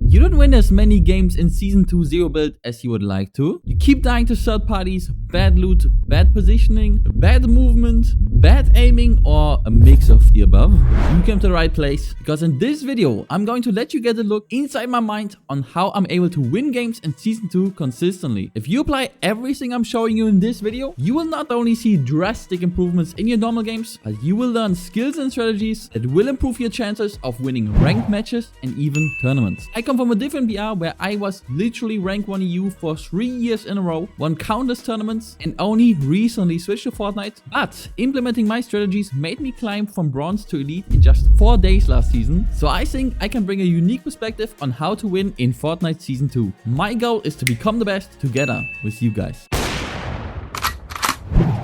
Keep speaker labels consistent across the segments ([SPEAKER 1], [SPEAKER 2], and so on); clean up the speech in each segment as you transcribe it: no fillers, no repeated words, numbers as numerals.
[SPEAKER 1] You don't win as many games in Season 2 Zero Build as you would like to. You keep dying to third parties, bad loot, bad positioning, bad movement, bad aiming, or a mix of the above. You came to the right place, because in this video, I'm going to let you get a look inside my mind on how I'm able to win games in Season 2 consistently. If you apply everything I'm showing you in this video, you will not only see drastic improvements in your normal games, but you will learn skills and strategies that will improve your chances of winning ranked matches and even tournaments. I come from a different BR where I was literally rank 1 EU for 3 years in a row, won countless tournaments, and only recently switched to Fortnite. But implementing my strategies made me climb from bronze to elite in just 4 days last season. So I think I can bring a unique perspective on how to win in Fortnite Season 2. My goal is to become the best together with you guys.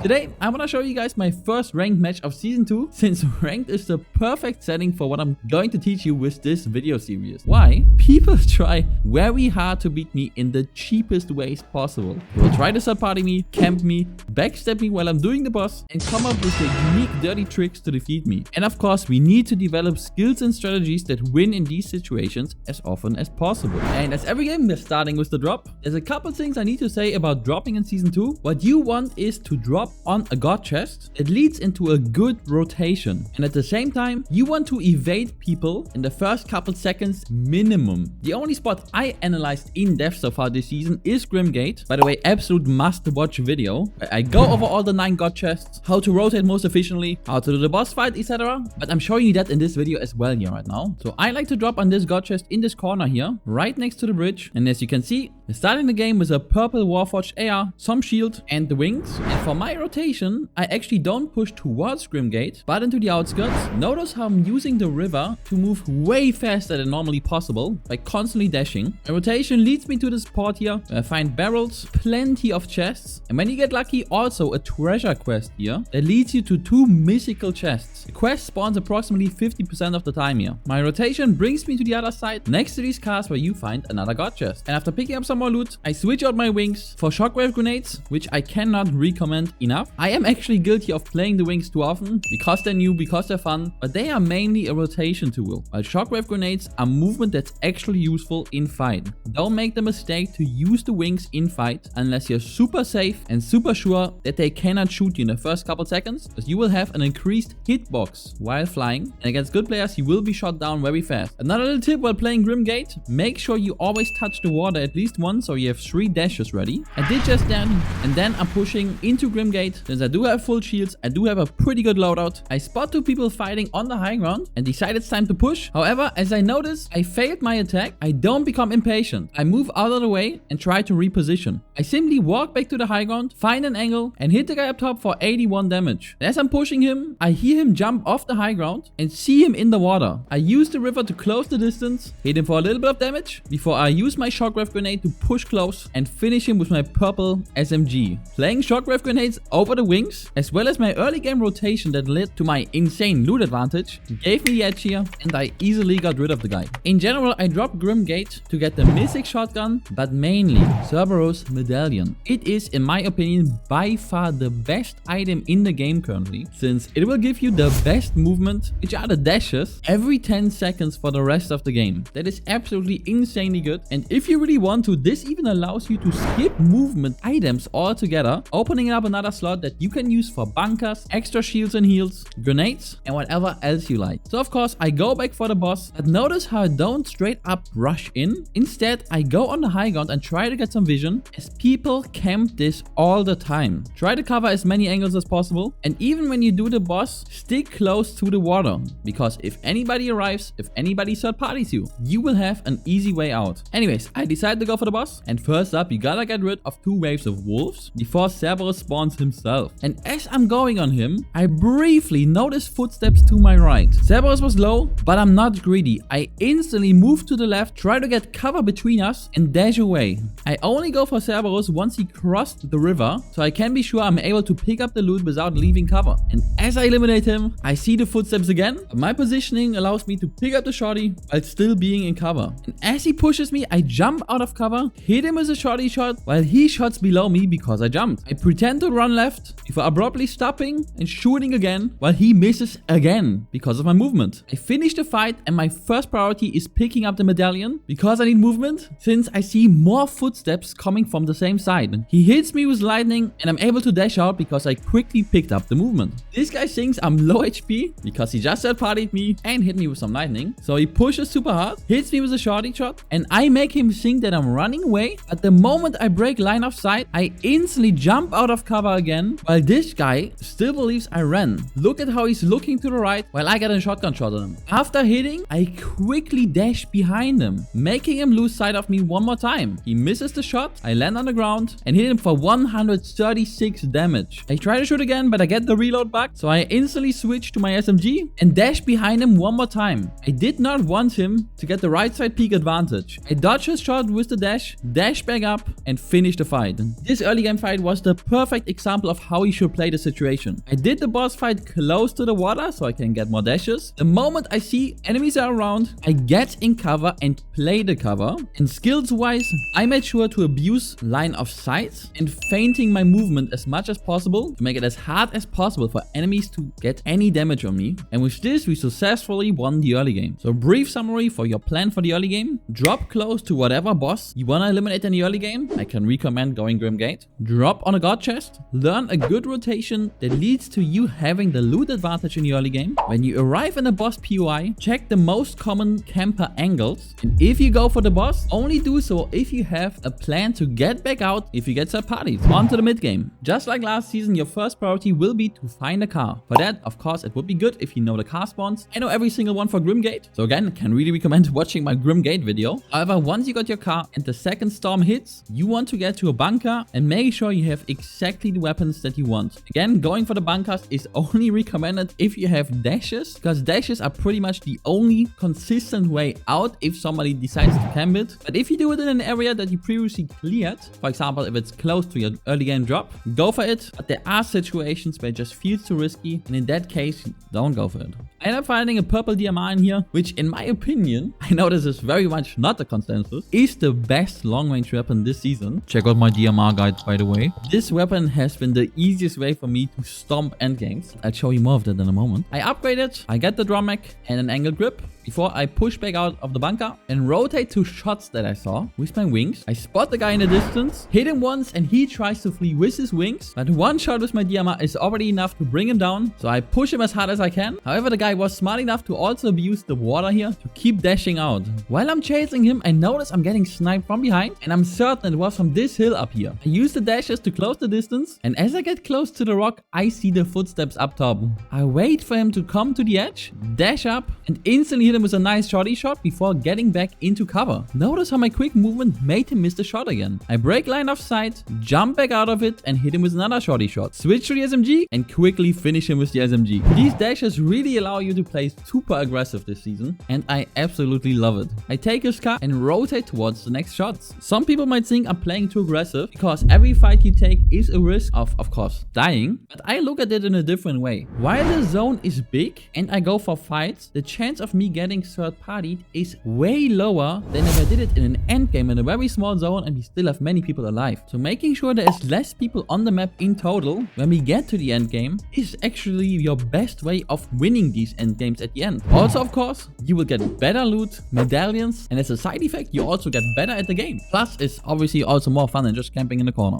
[SPEAKER 1] Today, I want to show you guys my first ranked match of Season 2, since ranked is the perfect setting for what I'm going to teach you with this video series. Why? People try very hard to beat me in the cheapest ways possible. They will try to third party me, camp me, backstab me while I'm doing the boss, and come up with the unique dirty tricks to defeat me. And of course, we need to develop skills and strategies that win in these situations as often as possible. And as every game, we're starting with the drop. There's a couple things I need to say about dropping in Season 2. What you want is to drop on a god chest. It leads into a good rotation, and at the same time you want to evade people in the first couple seconds minimum. The only spot I analyzed in depth so far this season is Grimgate. By the way, absolute must watch video. I go over all the 9 god chests, how to rotate most efficiently, how to do the boss fight, etc. But I'm showing you that in this video as well here right now. So I like to drop on this god chest in this corner here, right next to the bridge, and as you can see, we're starting the game with a purple Warforged AR, some shield, and the wings. And for my rotation, I actually don't push towards Grimgate, but into the outskirts. Notice how I'm using the river to move way faster than normally possible by constantly dashing. A rotation leads me to this port here, where I find barrels, plenty of chests, and when you get lucky, also a treasure quest here that leads you to 2 mythical chests. The quest spawns approximately 50% of the time here. My rotation brings me to the other side, next to these cars where you find another god chest. And after picking up some more loot, I switch out my wings for shockwave grenades, which I cannot recommend enough. I am actually guilty of playing the wings too often, because they're new, because they're fun, but they are mainly a rotation tool, while shockwave grenades are movement that's actually useful in fight. Don't make the mistake to use the wings in fight unless you're super safe and super sure that they cannot shoot you in the first couple seconds, because you will have an increased hitbox while flying, and against good players you will be shot down very fast. Another little tip while playing Grimgate: make sure you always touch the water at least once, so you have 3 dashes ready. I did just then, and then I'm pushing into Grimgate. Since I do have full shields, I do have a pretty good loadout. I spot 2 people fighting on the high ground and decide it's time to push. However, as I notice I failed my attack, I don't become impatient. I move out of the way and try to reposition. I simply walk back to the high ground, find an angle, and hit the guy up top for 81 damage. And as I'm pushing him, I hear him jump off the high ground and see him in the water. I use the river to close the distance, hit him for a little bit of damage, before I use my shockwave grenade to push close and finish him with my purple SMG. Playing shockwave grenades over the wings, as well as my early game rotation that led to my insane loot advantage, gave me the edge here, and I easily got rid of the guy. In general, I dropped Grimgate to get the mythic shotgun, but mainly Cerberus Medallion. It is, in my opinion, by far the best item in the game currently, since it will give you the best movement, which are the dashes, every 10 seconds for the rest of the game. That is absolutely insanely good, and if you really want to, this even allows you to skip movement items altogether, opening up another slot that you can use for bunkers, extra shields and heals, grenades, and whatever else you like. So of course I go back for the boss, but notice how I don't straight up rush in. Instead, I go on the high ground and try to get some vision, as people camp this all the time. Try to cover as many angles as possible, and even when you do the boss, stick close to the water, because if anybody arrives, if anybody third parties you, you will have an easy way out. Anyways, I decided to go for the boss, and first up you gotta get rid of 2 waves of wolves before Cerberus spawns himself. And as I'm going on him, I briefly noticed footsteps to my right. Cerberus was low, but I'm not greedy. I instantly move to the left, try to get cover between us, and dash away. I only go for Cerberus once he crossed the river, so I can be sure I'm able to pick up the loot without leaving cover. And as I eliminate him, I see the footsteps again, but my positioning allows me to pick up the shorty while still being in cover. And as he pushes me, I jump out of cover cover, hit him with a shorty shot while he shots below me because I jumped. I pretend to run left before abruptly stopping and shooting again while he misses again because of my movement. I finish the fight and my first priority is picking up the medallion because I need movement since I see more footsteps coming from the same side. He hits me with lightning and I'm able to dash out because I quickly picked up the movement. This guy thinks I'm low HP because he just third-partied me and hit me with some lightning. So he pushes super hard, hits me with a shorty shot, and I make him think that I'm running away. At the moment I break line of sight, I instantly jump out of cover again while this guy still believes I ran. Look at how he's looking to the right while I get a shotgun shot on him. After hitting, I quickly dash behind him, making him lose sight of me one more time. He misses the shot, I land on the ground and hit him for 136 damage. I try to shoot again, but I get the reload back, so I instantly switch to my SMG and dash behind him one more time. I did not want him to get the right side peek advantage. I dodge his shot with the dash back up and finish the fight. This early game fight was the perfect example of how you should play the situation. I did the boss fight close to the water so I can get more dashes. The moment I see enemies are around, I get in cover and play the cover. And skills wise, I made sure to abuse line of sight and feinting my movement as much as possible to make it as hard as possible for enemies to get any damage on me. And with this, we successfully won the early game. So brief summary for your plan for the early game. Drop close to whatever boss you want to eliminate in the early game. I can recommend going Grim Gate. Drop on a god chest. Learn a good rotation that leads to you having the loot advantage in the early game. When you arrive in a boss POI, check the most common camper angles. And if you go for the boss, only do so if you have a plan to get back out if you get third parties. On to the mid game. Just like last season, your first priority will be to find a car. For that, of course, it would be good if you know the car spawns. I know every single one for Grim Gate. So again, can really recommend watching my Grim Gate video. However, once you got your car and the second storm hits, you want to get to a bunker and make sure you have exactly the weapons that you want. Again, going for the bunkers is only recommended if you have dashes, because dashes are pretty much the only consistent way out if somebody decides to camp it. But if you do it in an area that you previously cleared, for example, if it's close to your early game drop, go for it. But there are situations where it just feels too risky, and in that case, don't go for it. I end up finding a purple DMR in here, which in my opinion, I know this is very much not the consensus, is the best long-range weapon this season. Check out my DMR guide, by the way. This weapon has been the easiest way for me to stomp endgames. I'll show you more of that in a moment. I upgrade it, I get the drum mag and an angle grip before I push back out of the bunker and rotate to shots that I saw with my wings. I spot the guy in the distance, hit him once and he tries to flee with his wings, but one shot with my DMR is already enough to bring him down, so I push him as hard as I can. However, the guy was smart enough to also abuse the water here to keep dashing out. While I'm chasing him, I notice I'm getting sniped from behind and I'm certain it was from this hill up here. I use the dashes to close the distance, and as I get close to the rock, I see the footsteps up top. I wait for him to come to the edge, dash up and instantly hit him with a nice shorty shot before getting back into cover. Notice how my quick movement made him miss the shot again. I break line of sight, jump back out of it and hit him with another shorty shot. Switch to the SMG and quickly finish him with the SMG. These dashes really allow you to play super aggressive this season and I absolutely love it. I take his car and rotate towards the next shots. Some people might think I'm playing too aggressive because every fight you take is a risk of course, dying, but I look at it in a different way. While the zone is big and I go for fights, the chance of me getting third party is way lower than if I did it in an end game in a very small zone and we still have many people alive. So making sure there is less people on the map in total when we get to the end game is actually your best way of winning these end games at the end. Also, of course, you will get better loot, medallions, and as a side effect, you also get better at the game. Plus, it's obviously also more fun than just camping in the corner.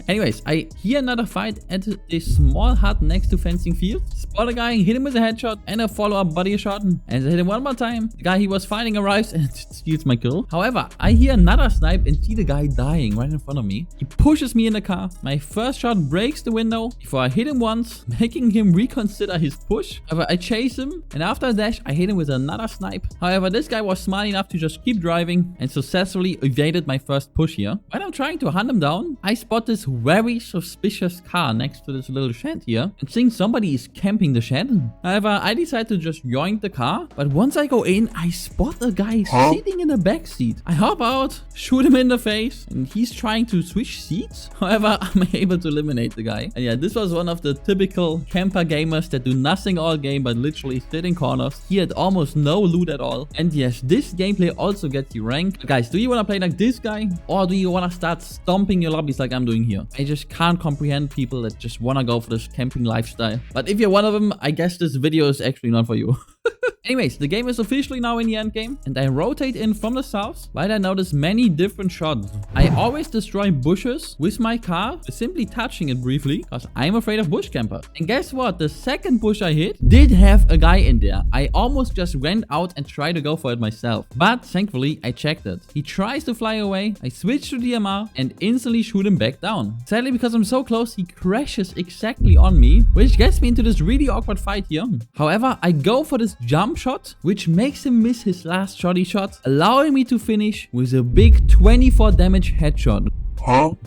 [SPEAKER 1] Anyways, I hear another fight at this small hut next to fencing field. Spot a guy, hit him with a headshot and a follow-up body shot. And as I hit him one more time, the guy he was fighting arrives and steals my kill. However, I hear another snipe and see the guy dying right in front of me. He pushes me in the car. My first shot breaks the window before I hit him once, making him reconsider his push. However, I chase him and after a dash, I hit him with another snipe. However, this guy was smart enough to just keep driving and successfully evaded my first push here. When I'm trying to hunt him down, I spot this very suspicious car next to this little shed here and think somebody is camping the shed. However, I decide to just yoink the car, but once I go in, I spot a guy sitting in the back seat. I hop out, shoot him in the face, and he's trying to switch seats. However, I'm able to eliminate the guy. And yeah, this was one of the typical camper gamers that do nothing all game but literally sit in corners. He had almost no loot at all. And yes, this gameplay also gets you ranked. Guys, do you want to play like this guy? Or do you want to start stomping your lobbies like I'm doing here? I just can't comprehend people that just want to go for this camping lifestyle. But if you're one of them, I guess this video is actually not for you. Anyways, the game is officially now in the end game, and I rotate in from the south, while I notice many different shots. I always destroy bushes with my car, simply touching it briefly, because I'm afraid of bush camper. And guess what? The second bush I hit did have a guy in there. I almost just went out and tried to go for it myself. But thankfully, I checked it. He tries to fly away, I switch to DMR, and instantly shoot him back down. Sadly, because I'm so close, he crashes exactly on me, which gets me into this really awkward fight here. However, I go for this jump shot, which makes him miss his last shorty shot, allowing me to finish with a big 24 damage headshot.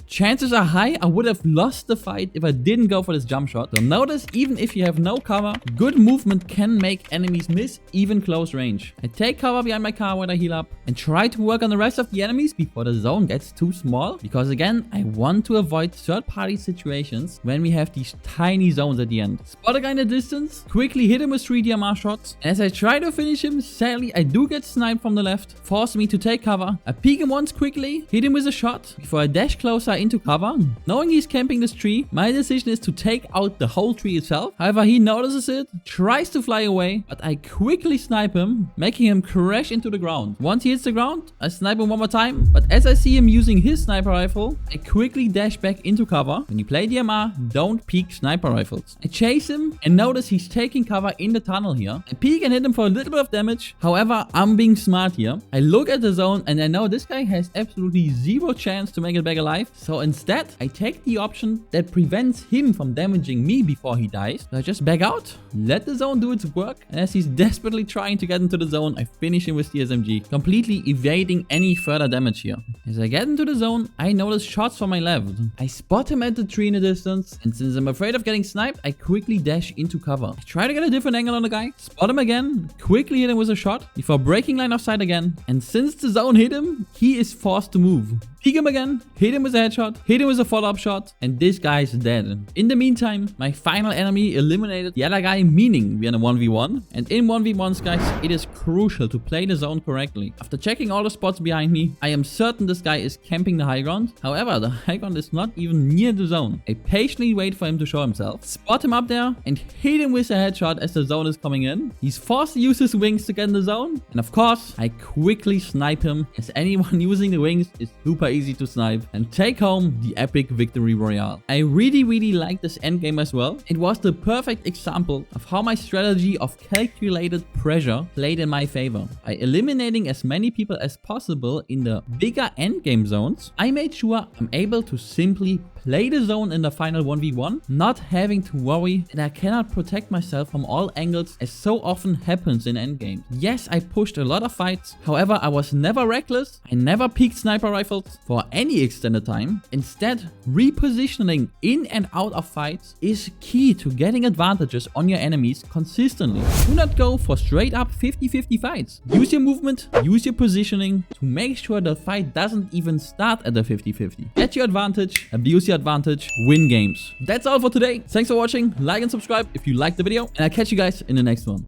[SPEAKER 1] Chances are high I would have lost the fight if I didn't go for this jump shot. So notice, even if you have no cover, good movement can make enemies miss even close range. I take cover behind my car when I heal up and try to work on the rest of the enemies before the zone gets too small. Because again, I want to avoid third-party situations when we have these tiny zones at the end. Spot a guy in the distance, quickly hit him with 3 DMR shots. And as I try to finish him, sadly I do get sniped from the left, forcing me to take cover. I peek him once quickly, hit him with a shot before I dash closer into cover. Knowing he's camping this tree, my decision is to take out the whole tree itself. However, he notices it, tries to fly away, but I quickly snipe him, making him crash into the ground. Once he hits the ground, I snipe him one more time, but as I see him using his sniper rifle, I quickly dash back into cover. When you play DMR, don't peek sniper rifles. I chase him and notice he's taking cover in the tunnel here. I peek and hit him for a little bit of damage. However, I'm being smart here. I look at the zone and I know this guy has absolutely zero chance to make it back alive. So instead, I take the option that prevents him from damaging me before he dies. So I just back out, let the zone do its work, and as he's desperately trying to get into the zone, I finish him with the SMG, completely evading any further damage here. As I get into the zone, I notice shots from my left. I spot him at the tree in the distance, and since I'm afraid of getting sniped, I quickly dash into cover. I try to get a different angle on the guy, spot him again, quickly hit him with a shot before breaking line of sight again, and since the zone hit him, he is forced to move. Peek him again, hit him with a headshot, hit him with a follow-up shot, and this guy's dead. In the meantime, my final enemy eliminated the other guy, meaning we're in a 1v1. And in 1v1s, guys, it is crucial to play the zone correctly. After checking all the spots behind me, I am certain this guy is camping the high ground. However, the high ground is not even near the zone. I patiently wait for him to show himself, spot him up there, and hit him with a headshot as the zone is coming in. He's forced to use his wings to get in the zone. And of course, I quickly snipe him, as anyone using the wings is super easy to snipe, and take home the epic victory royale. I really like this endgame as well. It was the perfect example of how my strategy of calculated pressure played in my favor. By eliminating as many people as possible in the bigger endgame zones, I made sure I'm able to simply play the zone in the final 1v1, not having to worry that I cannot protect myself from all angles as so often happens in endgame. Yes, I pushed a lot of fights, however I was never reckless, I never peeked sniper rifles for any extended time. Instead, repositioning in and out of fights is key to getting advantages on your enemies consistently. Do not go for straight up 50-50 fights. Use your movement, use your positioning to make sure the fight doesn't even start at the 50-50. Get your advantage, abuse your advantage, win games. That's all for today. Thanks for watching. Like and subscribe if you liked the video, and I'll catch you guys in the next one.